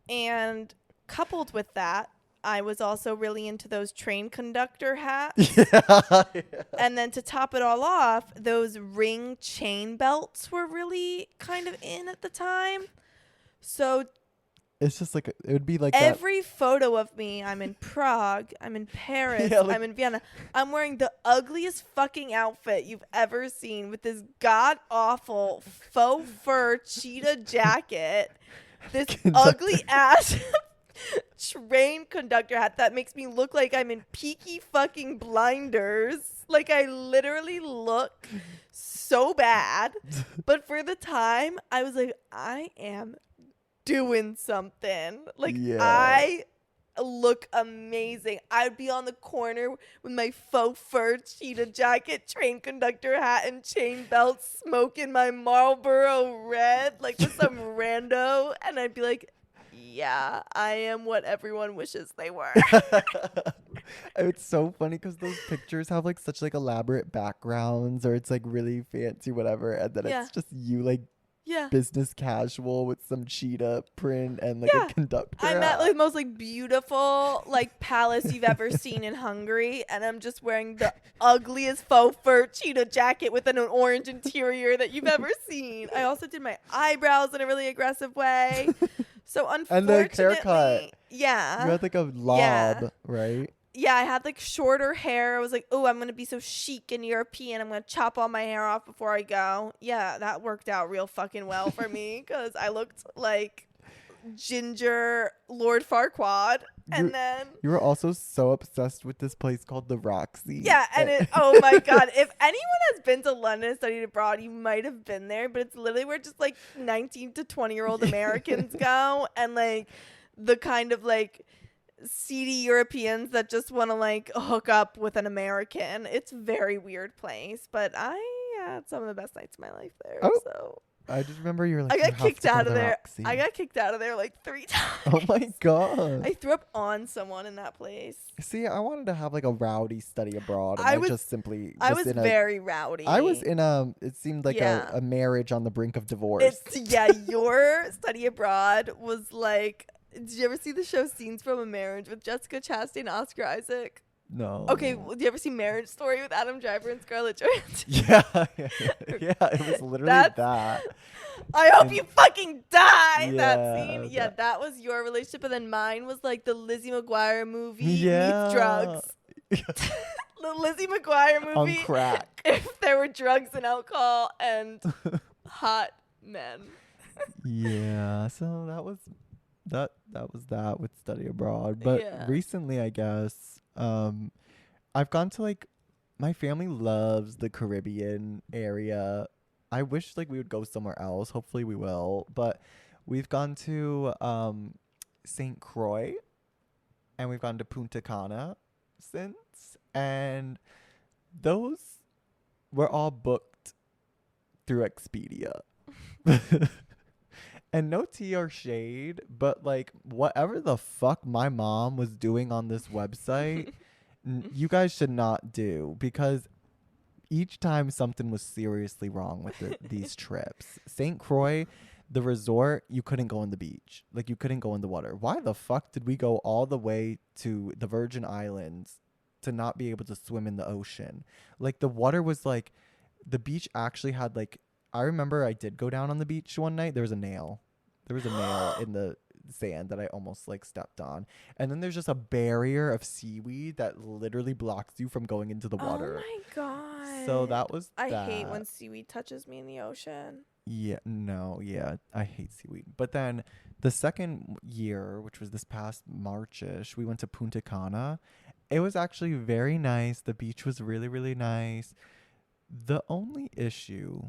And coupled with that, I was also really into those train conductor hats. Yeah. And then to top it all off, those ring chain belts were really kind of in at the time. So It's just like it would be like every photo of me, I'm in Prague, I'm in Paris, Yeah, like- I'm in Vienna. I'm wearing the ugliest fucking outfit you've ever seen with this god-awful faux fur cheetah jacket, this ugly ass train conductor hat that makes me look like I'm in Peaky fucking Blinders. Like I literally look so bad. But for the time, I was like, I am doing something. Like Yeah. I look amazing. I'd be on the corner with my faux fur cheetah jacket, train conductor hat, and chain belt, smoking my Marlboro Red like with some rando, and I'd be like, yeah, I am what everyone wishes they were. It's so funny because those pictures have like such like elaborate backgrounds, or it's like really fancy, whatever, and then Yeah. it's just you like Yeah. business casual with some cheetah print and like Yeah. a conductor. I'm at hat. like the most like beautiful like palace you've ever seen in Hungary, and I'm just wearing the ugliest faux fur cheetah jacket with an orange interior that you've ever seen. I also did my eyebrows in a really aggressive way. So And unfortunately, the haircut. yeah, You had like a lob, right? yeah, I had like shorter hair. I was like, oh, I'm going to be so chic and European. I'm going to chop all my hair off before I go. Yeah, that worked out real fucking well for me because I looked like ginger Lord Farquaad. And then, You were also so obsessed with this place called the Roxy. yeah, and oh my God, if anyone has been to London and studied abroad, you might have been there, but it's literally where just like 19 to 20-year-old Americans go, and like the kind of like seedy Europeans that just want to like hook up with an American. It's a very weird place, but I had some of the best nights of my life there. Oh. So I just remember you were like, I "You got have kicked to go out to of the there. Roxy." I got kicked out of there like 3 times. Oh my God. I threw up on someone in that place. See, I wanted to have like a rowdy study abroad, and I I was- just simply I was was in a very rowdy. I was in it seemed like Yeah. a marriage on the brink of divorce. Your study abroad was like, did you ever see the show Scenes from a Marriage with Jessica Chastain and Oscar Isaac? No. Okay, well, do you ever see Marriage Story with Adam Driver and Scarlett Johansson? Yeah, it was literally That's- that. I hope And- you fucking die. That Yeah, scene. Yeah, that was your relationship, and then mine was like the Lizzie McGuire movie Yeah. meets drugs. The Lizzie McGuire On movie. crack. If there were drugs and alcohol and hot men. Yeah, so that was that with study abroad. But Yeah. recently, I guess, I've gone to like, my family loves the Caribbean area. I wish like we would go somewhere else. Hopefully we will. But we've gone to St. Croix, and we've gone to Punta Cana since, and those were all booked through Expedia. And no tea or shade, but like whatever the fuck my mom was doing on this website, you guys should not do, because each time something was seriously wrong with these trips. St. Croix, the resort, you couldn't go on the beach. Like, you couldn't go in the water. Why the fuck did we go all the way to the Virgin Islands to not be able to swim in the ocean? Like, the water was like, the beach actually had like, I remember I did go down on the beach one night. There was a nail. There was a nail in the sand that I almost like stepped on. And then there's just a barrier of seaweed that literally blocks you from going into the water. Oh my God. So that was I that. hate when seaweed touches me in the ocean. Yeah, no, yeah, I hate seaweed. But then the second year, which was this past Marchish, we went to Punta Cana. It was actually very nice. The beach was really, really nice. The only issue,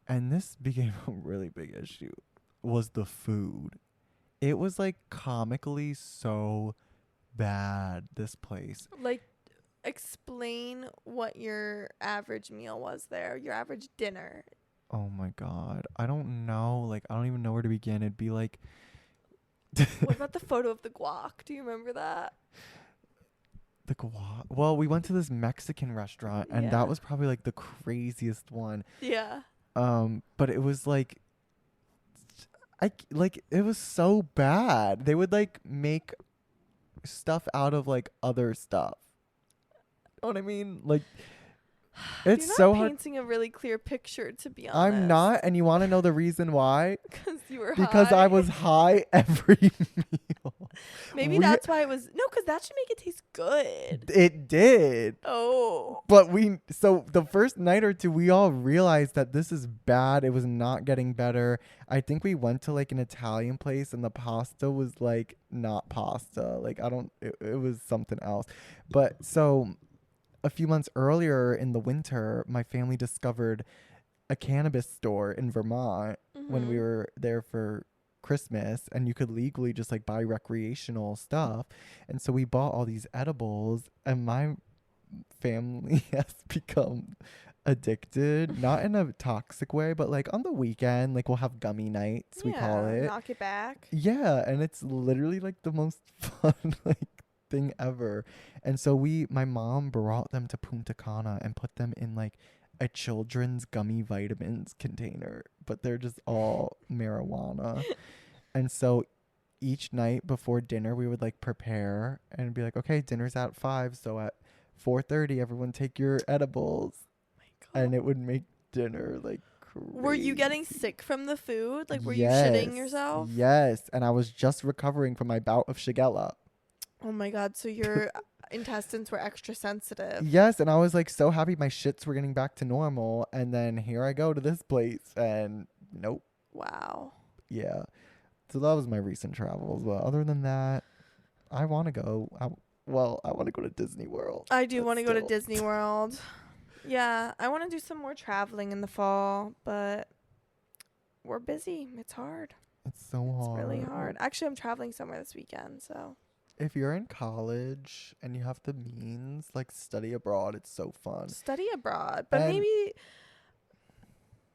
and this became a really big issue, was the food. It was like comically so bad, this place. Like, explain what your average meal was there, your average dinner. Oh my God. I don't know. Like, I don't even know where to begin. It'd be like, What about the photo of the guac? Do you remember that? the guac. Well, we went to this Mexican restaurant, and Yeah. that was probably like the craziest one. Yeah. But it was like, it was so bad. They would like make stuff out of like other stuff. Know what I mean? Like, it's You're so not hard. painting a really clear picture, to be honest. I'm not, and you want to know the reason why? Because you were Because high. I was high every meal. Maybe We- that's why it was. No, because that should make it taste good. It did. Oh. But so the first night or two, we all realized that this is bad. It was not getting better. I think we went to like an Italian place, and the pasta was like not pasta. Like, it was something else. But so a few months earlier in the winter, my family discovered a cannabis store in Vermont when we Mhm. were there for Christmas, and you could legally just like buy recreational stuff. And so we bought all these edibles, and my family has become addicted, not in a toxic way, but like on the weekend, like we'll have gummy nights, we call Yeah, it. Knock it back. Yeah, and it's literally like the most fun like thing ever. And so my mom brought them to Punta Cana and put them in like a children's gummy vitamins container, but they're just all marijuana. And so each night before dinner, we would like prepare and be like, okay, dinner's at 5. So at 4:30, everyone take your edibles. And it would make dinner like crazy. Were you getting sick from the food? Like, were you Yes. shitting yourself? Yes. And I was just recovering from my bout of Shigella. Oh my God. So your intestines were extra sensitive. Yes. And I was like so happy my shits were getting back to normal. And then here I go to this place and nope. Wow. Yeah. So that was my recent travels. But other than that, I want to go. I want to go to Disney World. I do want to go to Disney World. Yeah, I want to do some more traveling in the fall, but we're busy. It's hard. It's so hard. It's really hard. Actually, I'm traveling somewhere this weekend, so. If you're in college and you have the means, like study abroad, it's so fun. Study abroad, but And maybe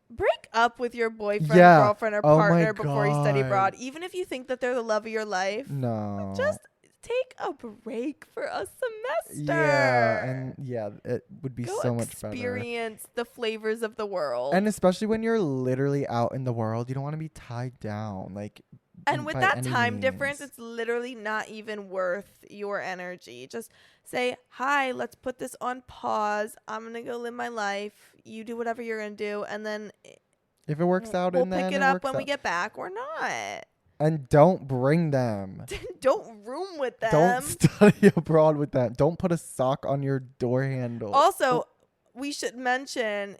break up with your boyfriend, Yeah. girlfriend, or Oh my partner before you study God. abroad. Even if you think that they're the love of your life, No. just take a break for a semester. Yeah, and yeah, it would be Go so much better. experience the flavors of the world. And especially when you're literally out in the world, you don't want to be tied down. Like, And with by that any time difference, means. it's literally not even worth your energy. Just say, hi, let's put this on pause. I'm going to go live my life. You do whatever you're going to do. And then if it works out, we'll and then pick it up works when we out. get back or not. And don't bring them. Don't room with them. Don't study abroad with that. Don't put a sock on your door handle. Also, we should mention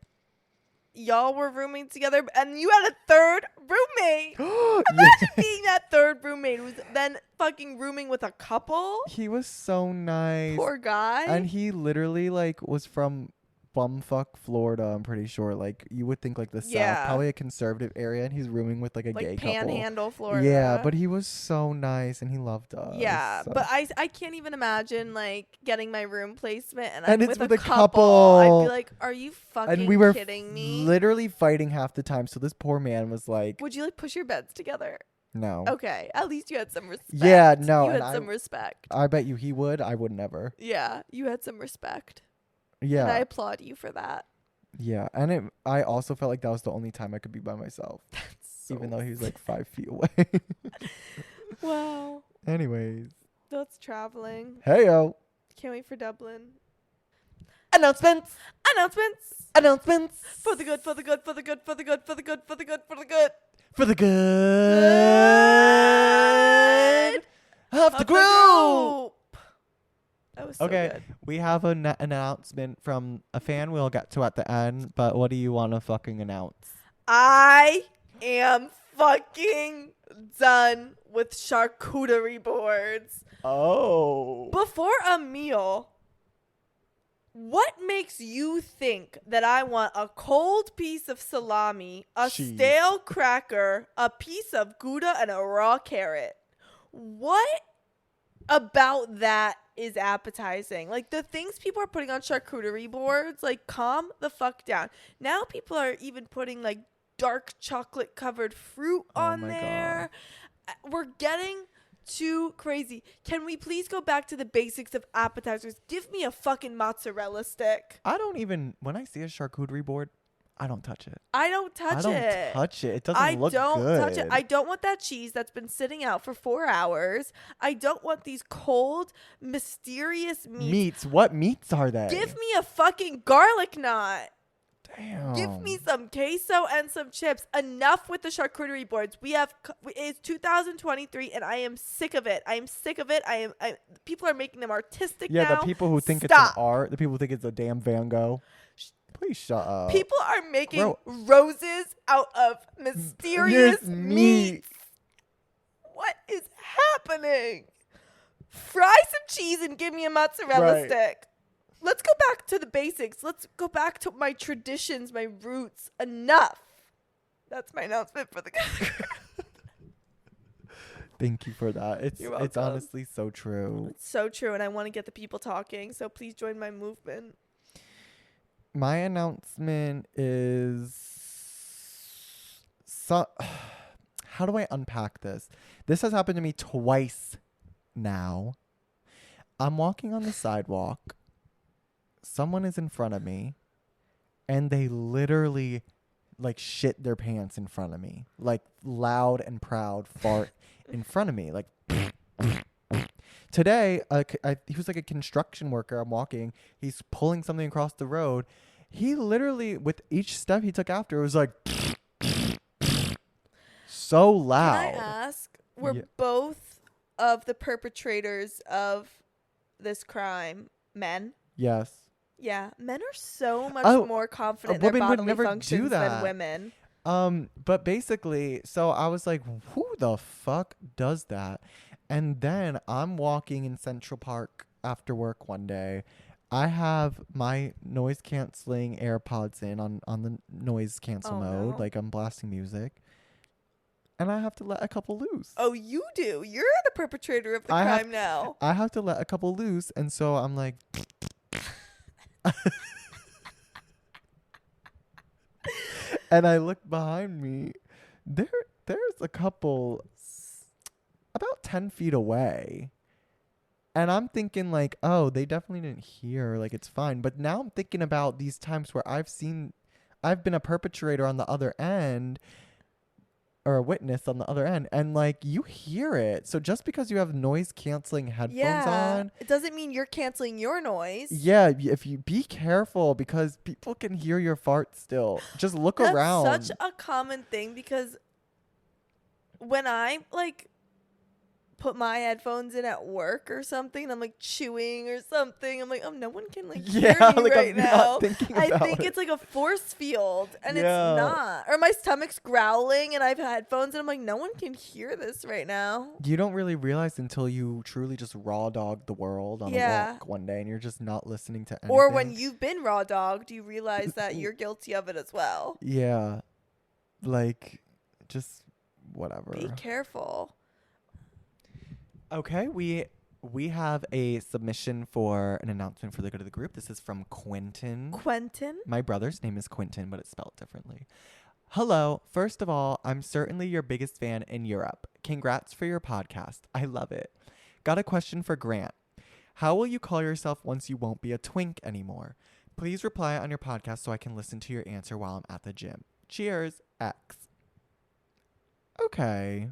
y'all were rooming together and you had a third roommate. Imagine being that third roommate who's then fucking rooming with a couple. He was so nice. Poor guy. And he literally like was from bumfuck Florida, I'm pretty sure. Like you would think like the Yeah. South, probably a conservative area, and he's rooming with like a gay like couple. Panhandle, Florida. Yeah, but he was so nice and he loved us. Yeah, so. but I can't even imagine like getting my room placement and, And I'm it's with with a a couple. I'd couple. be like, are you fucking And we were kidding me? literally fighting half the time. So this poor man was like, Would you like push your beds together? no. Okay, at least you had some respect. Yeah, no, you had and some respect. I bet you he would. I would never. Yeah, you had some respect. Yeah. And I applaud you for that. Yeah. And I also felt like that was the only time I could be by myself. So Even though he was like 5 feet away. wow. Anyways. That's traveling. Hey-o. Can't wait for Dublin. Announcements. Announcements. Announcements. For the good, for the good, for the good, for the good, for the good, for the good, for the good. For the good of the group. That was so Okay, good. we have an announcement from a fan we'll get to at the end, but what do you want to fucking announce? I am fucking done with charcuterie boards. Oh. Before a meal, what makes you think that I want a cold piece of salami, a Cheese. stale cracker, a piece of Gouda, and a raw carrot? What about that is appetizing? Like the things people are putting on charcuterie boards, like calm the fuck down. Now people are even putting like dark chocolate covered fruit on my there. We're getting too crazy. Can we please go back to the basics of appetizers? Give me a fucking mozzarella stick. I don't even, when I see a charcuterie board, I don't touch it. I don't touch it. I don't touch it. It doesn't look good. I don't touch it. I don't want that cheese that's been sitting out for 4 hours. I don't want these cold, mysterious meats. What meats are they? Give me a fucking garlic knot. Damn. Give me some queso and some chips. Enough with the charcuterie boards. It's 2023 and I am sick of it. I am sick of it. People are making them artistic now. Yeah, the people who think it's an art, the people who think it's a damn Van Gogh. Please shut up. People are making roses out of mysterious meats. What is happening? Fry some cheese and give me a mozzarella stick. Let's go back to the basics. Let's go back to my traditions, my roots. Enough. That's my announcement for the Thank you for that. It's honestly so true. It's so true, and I want to get the people talking, so please join my movement. My announcement is how do I unpack this? This has happened to me twice now. I'm walking on the sidewalk. Someone is in front of me, and they literally like shit their pants in front of me, like loud and proud fart in front of me, like. Today, he was like a construction worker. I'm walking. He's pulling something across the road. He literally, with each step he took after, it was like so loud. Can I ask, were both of the perpetrators of this crime men? Yes. Yeah, men are so much more confident in their women would bodily never do functions that. than women. But basically, so I was like, who the fuck does that? And then I'm walking in Central Park after work one day. I have my noise canceling AirPods in on the noise cancel mode. No. Like I'm blasting music. And I have to let a couple loose. Oh, you do? You're the perpetrator of the crime now. I have to let a couple loose. And so I'm like... And I look behind me. There's a couple about 10 feet away. And I'm thinking like, oh, they definitely didn't hear. Like, it's fine. But now I'm thinking about these times where I've been a perpetrator on the other end, or a witness on the other end, and like you hear it. So just because you have noise canceling headphones on, it doesn't mean you're canceling your noise. Yeah, if you be careful, because people can hear your fart still. Just look around. That's such a common thing, because when I like put my headphones in at work or something, I'm like chewing or something, I'm like, oh, no one can like hear me like right I'm now. not thinking I about think it. it's like a force field, and it's not. Or my stomach's growling and I have headphones and I'm like, no one can hear this right now. You don't really realize until you truly just raw dog the world on a walk one day and you're just not listening to anything. Or when you've been raw dogged, you realize that you're guilty of it as well. Yeah. Like, just whatever. Be careful. Okay, we have a submission for an announcement for the good of the group. This is from Quentin. Quentin? My brother's name is Quentin, but it's spelled differently. Hello. First of all, I'm certainly your biggest fan in Europe. Congrats for your podcast. I love it. Got a question for Grant. How will you call yourself once you won't be a twink anymore? Please reply on your podcast so I can listen to your answer while I'm at the gym. Cheers, X. Okay.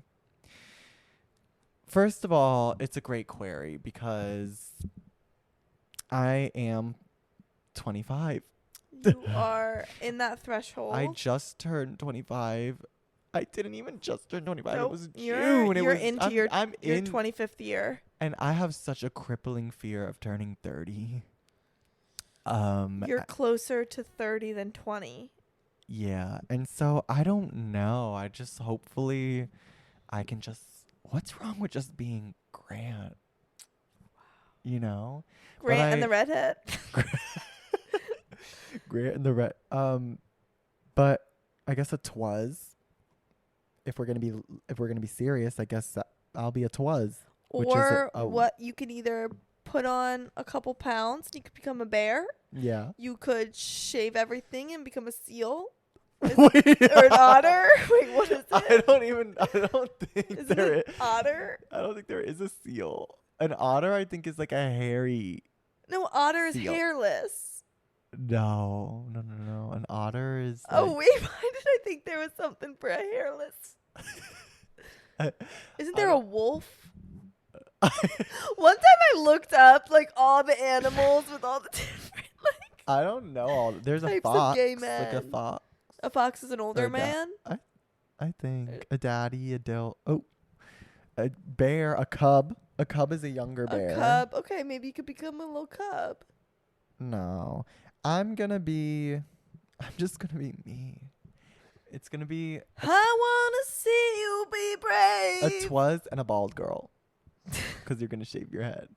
First of all, it's a great query because I am 25. You are in that threshold. I just turned 25. I didn't even just turn 25. Nope. It was You're June. into your I'm in 25th year. And I have such a crippling fear of turning 30. You're closer to 30 than 20. Yeah. And so I don't know. I just hopefully I can just... What's wrong with just being Grant? You know? Grant and the redhead. Grant and the red. But I guess a twas. If we're gonna be serious, I guess I'll be a twas. Or what you can either put on a couple pounds and you could become a bear. Yeah. You could shave everything and become a seal. Wait, or an otter. Wait, what is it? I don't think is there it an otter? I don't think there is a seal. An otter, I think, is like a hairy. No, otter is seal. hairless. No. An otter is. Oh like, wait, why did I think there was something for a hairless? Isn't there a wolf? One time I looked up like all the animals with all the different like. I don't know. There's a types of fox. gay Like men. a fox. A fox is an older Or man. I think a daddy, a a bear, a cub. A cub is a younger bear. A cub. Okay, maybe you could become a little cub. No, I'm just gonna be me. It's gonna be I wanna see you be brave. a twas and a bald girl, because you're gonna shave your head.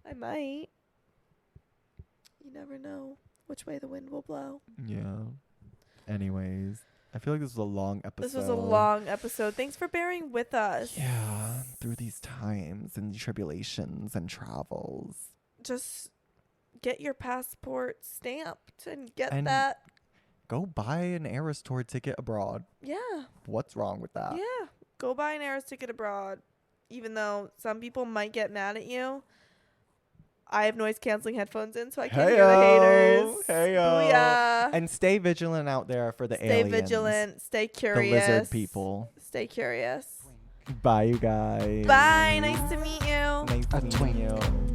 I might. You never know which way the wind will blow. Yeah. Anyways, I feel like this was a long episode. This was a long episode. Thanks for bearing with us. Yeah, through these times and tribulations and travels. Just get your passport stamped and get And that. Go buy an Eras tour ticket abroad. Yeah. What's wrong with that? Yeah. Go buy an Eras ticket abroad. Even though some people might get mad at you. I have noise canceling headphones in, so I can't hear the haters. Heyo. Booyah. And stay vigilant out there for the Stay aliens. vigilant. Stay The curious. lizard people. Stay curious. Bye, you guys. Bye. Nice to meet you. Nice A meeting twink. you.